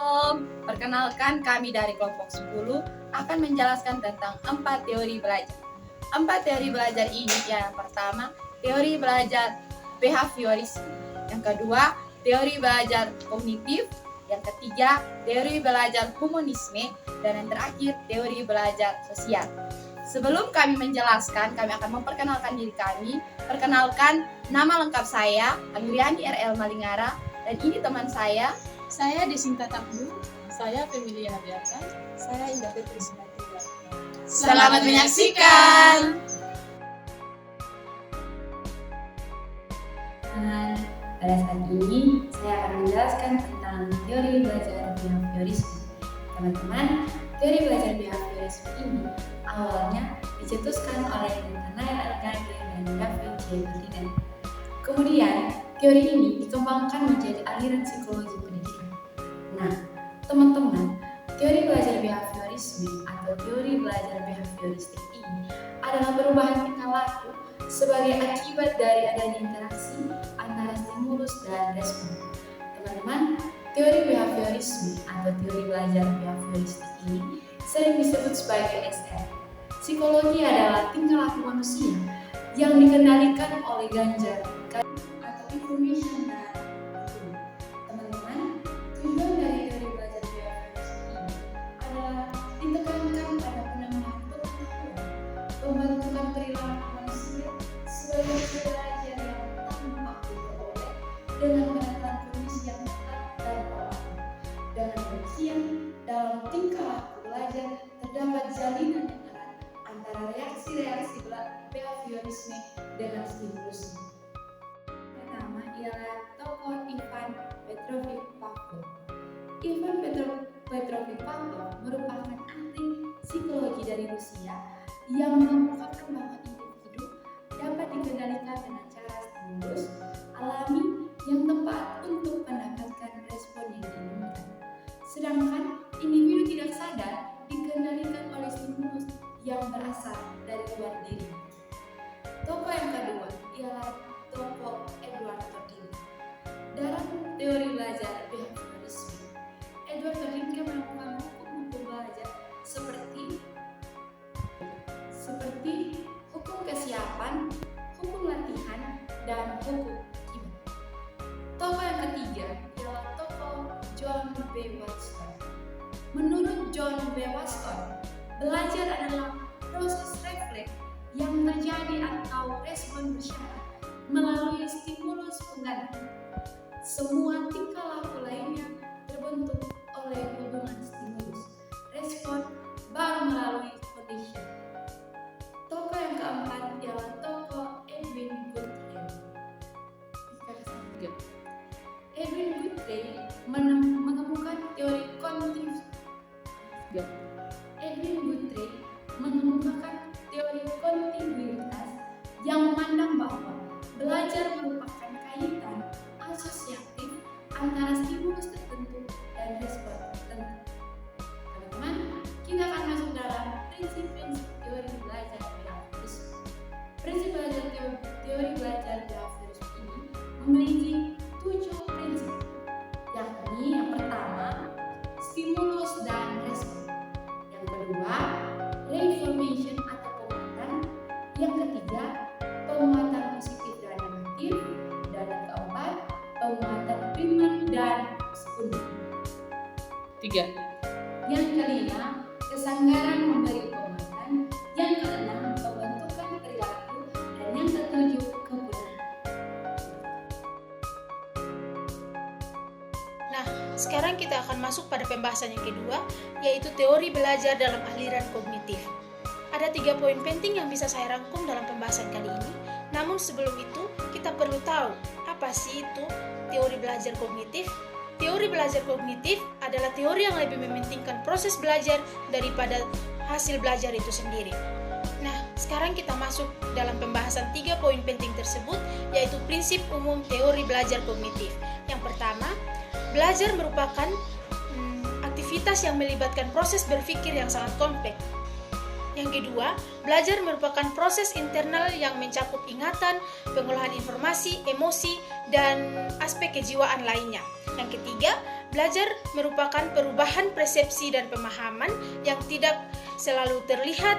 Shalom, perkenalkan kami dari kelompok 10 akan menjelaskan tentang 4 teori belajar. 4 teori belajar ini yang pertama, teori belajar behaviorisme. Yang kedua, teori belajar kognitif. Yang ketiga, teori belajar humanisme. Dan yang terakhir, teori belajar sosial. Sebelum kami menjelaskan, kami akan memperkenalkan diri kami. Perkenalkan, nama lengkap saya, Agriani RL Malingara. Dan ini teman saya disingkat Abdul, saya Femilia Habiata, saya Indah Petri Simatila. Selamat menyaksikan. Pada saat ini saya akan menjelaskan tentang teori belajar behaviorisme. Teman-teman, teori belajar behaviorisme ini awalnya dicetuskan oleh Nathaniel Algage dan David J. Berliner. Kemudian, teori ini dikembangkan menjadi aliran psikologi pendidikan. Nah, teman-teman, teori belajar behaviorisme atau teori belajar behavioristik ini adalah perubahan tingkah laku sebagai akibat dari adanya interaksi antara stimulus dan respon. Teman-teman, teori behaviorisme atau teori belajar behavioristik ini sering disebut sebagai SR. Psikologi adalah tingkah laku manusia yang dikendalikan oleh ganjar atau information dan teman-teman, tujuan dari teori belajar behaviorisme ini adalah ditekankan pada penambahan pengetahuan, pembentukan perilaku manusia sebagai belajar yang tampak diperoleh dengan penerapan kondisi yang ketat dan pola. Dengan demikian, dalam tingkah laku belajar terdapat jalinan yang erat antara reaksi-reaksi behaviorisme dengan stimulusnya. Pertama ialah tokoh Ivan Petrovich Pavlov. Ivan Petrovich Pavlov merupakan ahli psikologi dari Rusia yang mengemukakan bahwa individu dapat dikendalikan dengan cara stimulus alami yang tepat untuk mendapatkan respon yang diinginkan. Sedangkan individu tidak sadar dikendalikan oleh stimulus yang berasal dari luar diri. Tokoh yang kedua ialah tokoh Edward Todinga. Dalam teori belajar behaviorisme, Edward Todinga melakukan hukum-hukum belajar seperti hukum kesiapan, hukum latihan, dan hukum akibat. Tokoh yang ketiga ialah tokoh John B. Watson. Menurut John B. Watson, belajar adalah proses refleks yang terjadi atau respon bersyarat melalui stimulus pengganti. Semua tingkah laku lainnya terbentuk oleh hubungan stimulus, respon, baru melalui condition. Tokoh yang keempat ialah tokoh Edwin Guthrie. Edwin Guthrie mengemukakan teori kontinuitas. Edwin Guthrie mengemukakan teori kontinuitas yang memandang bahwa belajar merupakan kaitan asosiatif antara stimulus tertentu dan respon tertentu. Teman-teman, kita akan masuk dalam prinsip-prinsip teori belajar behaviorisme. Prinsip belajar teori belajar behaviorisme ini memiliki 7 prinsip, yakni yang pertama, stimulus dan respon. Yang kedua, reinformation atau penguatan. Yang ketiga, penguatan positif dan negatif. Dan yang keempat, penguatan primer dan sekunder. 3. Yang kelima, kesanggaran memberi penguatan. Yang keenam, pembentukan perilaku. Dan yang ketujuh, kegunaan. Nah, sekarang kita akan masuk pada pembahasan yang kedua, yaitu teori belajar dalam aliran kognitif. Ada 3 poin penting yang bisa saya rangkum dalam pembahasan kali ini. Namun sebelum itu, kita perlu tahu apa sih itu teori belajar kognitif. Teori belajar kognitif adalah teori yang lebih mementingkan proses belajar daripada hasil belajar itu sendiri. Nah, sekarang kita masuk dalam pembahasan 3 poin penting tersebut, yaitu prinsip umum teori belajar kognitif. Yang pertama, belajar merupakan aktivitas yang melibatkan proses berpikir yang sangat kompleks. Yang kedua, belajar merupakan proses internal yang mencakup ingatan, pengolahan informasi, emosi, dan aspek kejiwaan lainnya. Yang ketiga, belajar merupakan perubahan persepsi dan pemahaman yang tidak selalu terlihat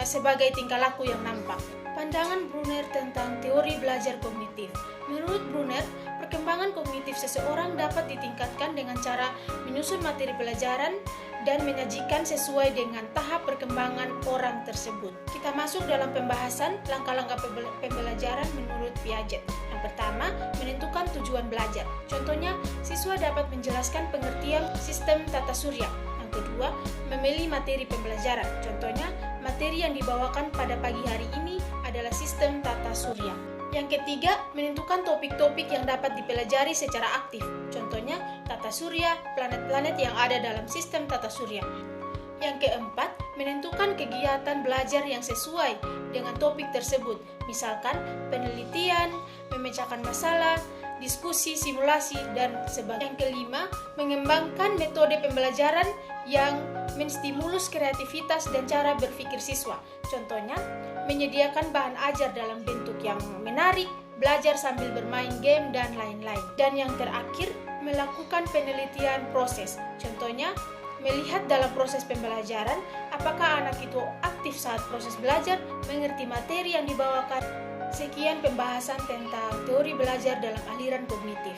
sebagai tingkah laku yang nampak. Pandangan Brunner tentang teori belajar kognitif. Menurut Brunner, perkembangan kognitif seseorang dapat ditingkatkan dengan cara menyusun materi pelajaran dan menyajikan sesuai dengan tahap perkembangan orang tersebut. Kita masuk dalam pembahasan langkah-langkah pembelajaran menurut Piaget. Yang pertama, menentukan tujuan belajar. Contohnya, siswa dapat menjelaskan pengertian sistem tata surya. Yang kedua, memilih materi pembelajaran. Contohnya, materi yang dibawakan pada pagi hari ini adalah sistem tata surya. Yang ketiga, menentukan topik-topik yang dapat dipelajari secara aktif. Contohnya, tata surya, planet-planet yang ada dalam sistem tata surya. Yang keempat, menentukan kegiatan belajar yang sesuai dengan topik tersebut. Misalkan, penelitian, memecahkan masalah, diskusi, simulasi, dan sebagainya. Yang kelima, mengembangkan metode pembelajaran yang menstimulus kreativitas dan cara berpikir siswa. Contohnya, menyediakan bahan ajar dalam bentuk yang menarik, belajar sambil bermain game, dan lain-lain. Dan yang terakhir, melakukan penelitian proses. Contohnya, melihat dalam proses pembelajaran, apakah anak itu aktif saat proses belajar, mengerti materi yang dibawakan. Sekian pembahasan tentang teori belajar dalam aliran kognitif.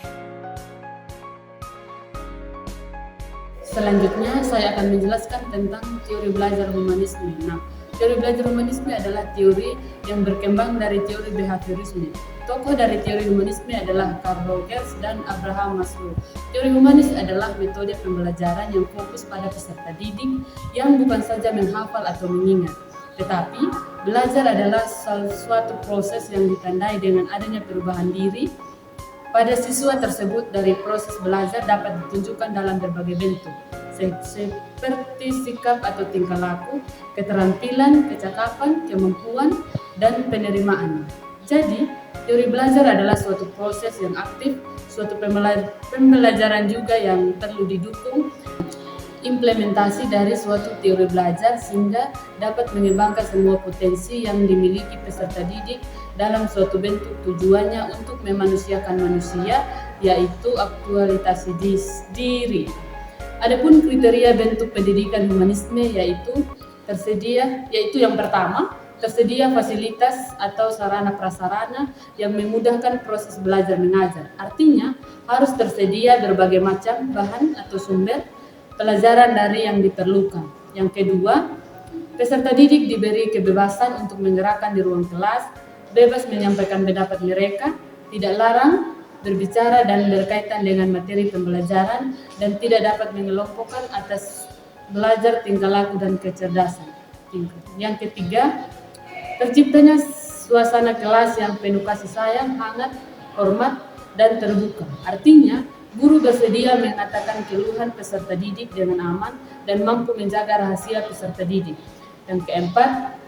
Selanjutnya, saya akan menjelaskan tentang teori belajar humanisme. Nah, teori belajar humanisme adalah teori yang berkembang dari teori behaviorisme. Tokoh dari teori humanisme adalah Karl Rogers dan Abraham Maslow. Teori humanis adalah metode pembelajaran yang fokus pada peserta didik yang bukan saja menghafal atau mengingat, tetapi belajar adalah suatu proses yang ditandai dengan adanya perubahan diri pada siswa tersebut. Dari proses belajar dapat ditunjukkan dalam berbagai bentuk, seperti sikap atau tingkah laku, keterampilan, kecakapan, kemampuan, dan penerimaan. Jadi, teori belajar adalah suatu proses yang aktif, suatu pembelajaran juga yang perlu didukung implementasi dari suatu teori belajar sehingga dapat mengembangkan semua potensi yang dimiliki peserta didik dalam suatu bentuk. Tujuannya untuk memanusiakan manusia, yaitu aktualisasi diri. Adapun kriteria bentuk pendidikan humanisme yaitu yang pertama, tersedia fasilitas atau sarana prasarana yang memudahkan proses belajar mengajar. Artinya, harus tersedia berbagai macam bahan atau sumber pelajaran dari yang diperlukan. Yang kedua, peserta didik diberi kebebasan untuk menggerakkan di ruang kelas, bebas menyampaikan pendapat mereka, tidak larang berbicara dan berkaitan dengan materi pembelajaran, dan tidak dapat mengelompokkan atas belajar tingkah laku dan kecerdasan. Yang ketiga, terciptanya suasana kelas yang penuh kasih sayang, hangat, hormat, dan terbuka. Artinya, guru bersedia mengatakan keluhan peserta didik dengan aman dan mampu menjaga rahasia peserta didik. Yang keempat,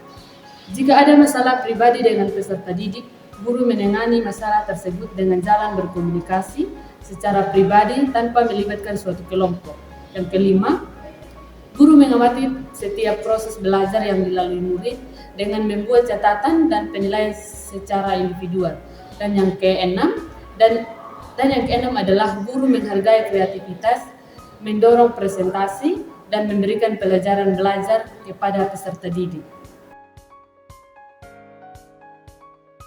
jika ada masalah pribadi dengan peserta didik, guru menangani masalah tersebut dengan jalan berkomunikasi secara pribadi tanpa melibatkan suatu kelompok. Yang kelima, guru mengamati setiap proses belajar yang dilalui murid dengan membuat catatan dan penilaian secara individual. Dan yang keenam adalah guru menghargai kreativitas, mendorong presentasi, dan memberikan pelajaran belajar kepada peserta didik.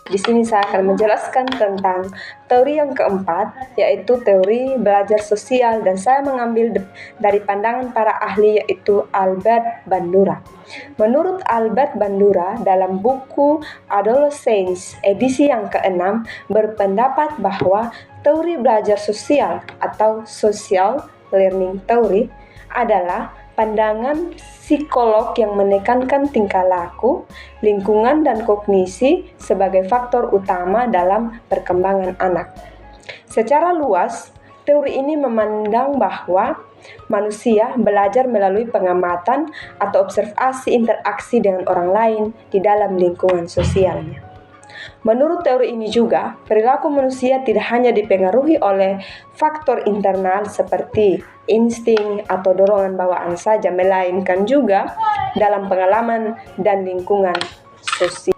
Di sini saya akan menjelaskan tentang teori yang keempat, yaitu teori belajar sosial, dan saya mengambil dari pandangan para ahli, yaitu Albert Bandura. Menurut Albert Bandura, dalam buku Adolescence edisi yang ke-6 berpendapat bahwa teori belajar sosial atau social learning theory adalah pandangan psikolog yang menekankan tingkah laku, lingkungan, dan kognisi sebagai faktor utama dalam perkembangan anak. Secara luas, teori ini memandang bahwa manusia belajar melalui pengamatan atau observasi interaksi dengan orang lain di dalam lingkungan sosialnya. Menurut teori ini juga, perilaku manusia tidak hanya dipengaruhi oleh faktor internal seperti insting atau dorongan bawaan saja, melainkan juga dalam pengalaman dan lingkungan sosial.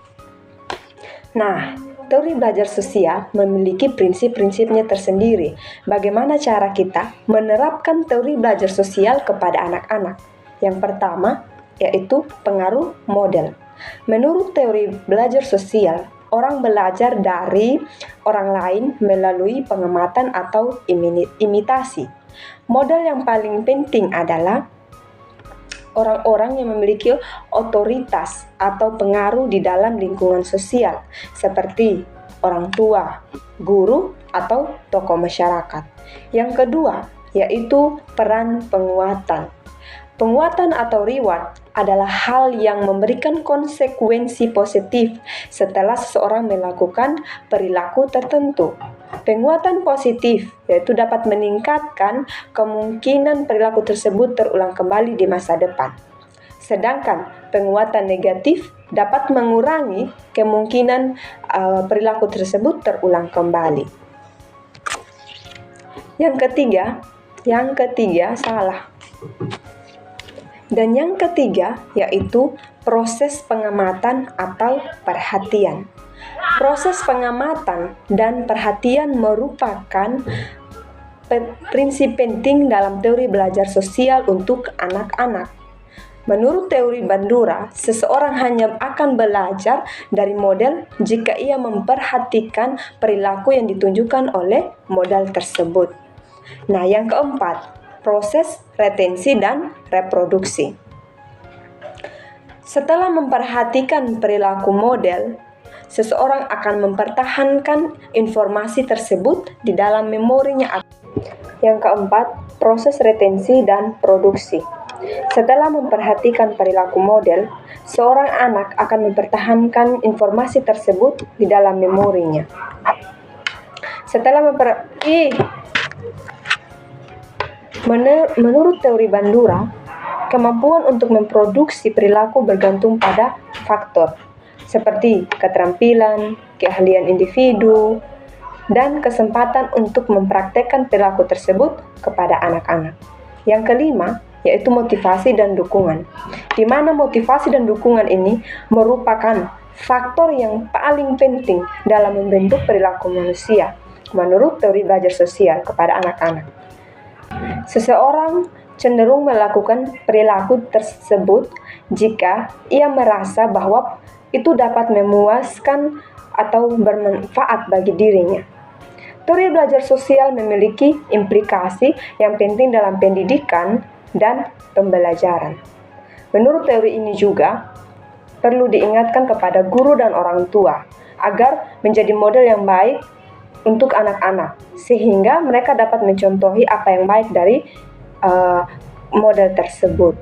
Nah, Teori belajar sosial memiliki prinsip-prinsipnya tersendiri. Bagaimana cara kita menerapkan teori belajar sosial kepada anak-anak? Yang pertama, yaitu pengaruh model. Menurut teori belajar sosial, orang belajar dari orang lain melalui pengamatan atau imitasi. Model yang paling penting adalah orang-orang yang memiliki otoritas atau pengaruh di dalam lingkungan sosial, seperti orang tua, guru, atau tokoh masyarakat. Yang kedua, yaitu peran penguatan. Penguatan atau reward adalah hal yang memberikan konsekuensi positif setelah seseorang melakukan perilaku tertentu. Penguatan positif yaitu dapat meningkatkan kemungkinan perilaku tersebut terulang kembali di masa depan. Sedangkan penguatan negatif dapat mengurangi kemungkinan perilaku tersebut terulang kembali. Yang ketiga salah. Dan yang ketiga yaitu proses pengamatan atau perhatian. Proses pengamatan dan perhatian merupakan prinsip penting dalam teori belajar sosial untuk anak-anak. Menurut teori Bandura, seseorang hanya akan belajar dari model jika ia memperhatikan perilaku yang ditunjukkan oleh model tersebut. Nah, yang keempat, proses retensi dan reproduksi. Setelah memperhatikan perilaku model, seseorang akan mempertahankan informasi tersebut di dalam memorinya. Yang keempat, proses retensi dan produksi. Setelah memperhatikan perilaku model, seorang anak akan mempertahankan informasi tersebut di dalam memorinya. Menurut teori Bandura, kemampuan untuk memproduksi perilaku bergantung pada faktor seperti keterampilan, keahlian individu, dan kesempatan untuk mempraktekkan perilaku tersebut kepada anak-anak. Yang kelima, yaitu motivasi dan dukungan, di mana motivasi dan dukungan ini merupakan faktor yang paling penting dalam membentuk perilaku manusia menurut teori belajar sosial kepada anak-anak. Seseorang cenderung melakukan perilaku tersebut jika ia merasa bahwa itu dapat memuaskan atau bermanfaat bagi dirinya. Teori belajar sosial memiliki implikasi yang penting dalam pendidikan dan pembelajaran. Menurut teori ini juga perlu diingatkan kepada guru dan orang tua agar menjadi model yang baik untuk anak-anak, sehingga mereka dapat mencontohi apa yang baik dari model tersebut.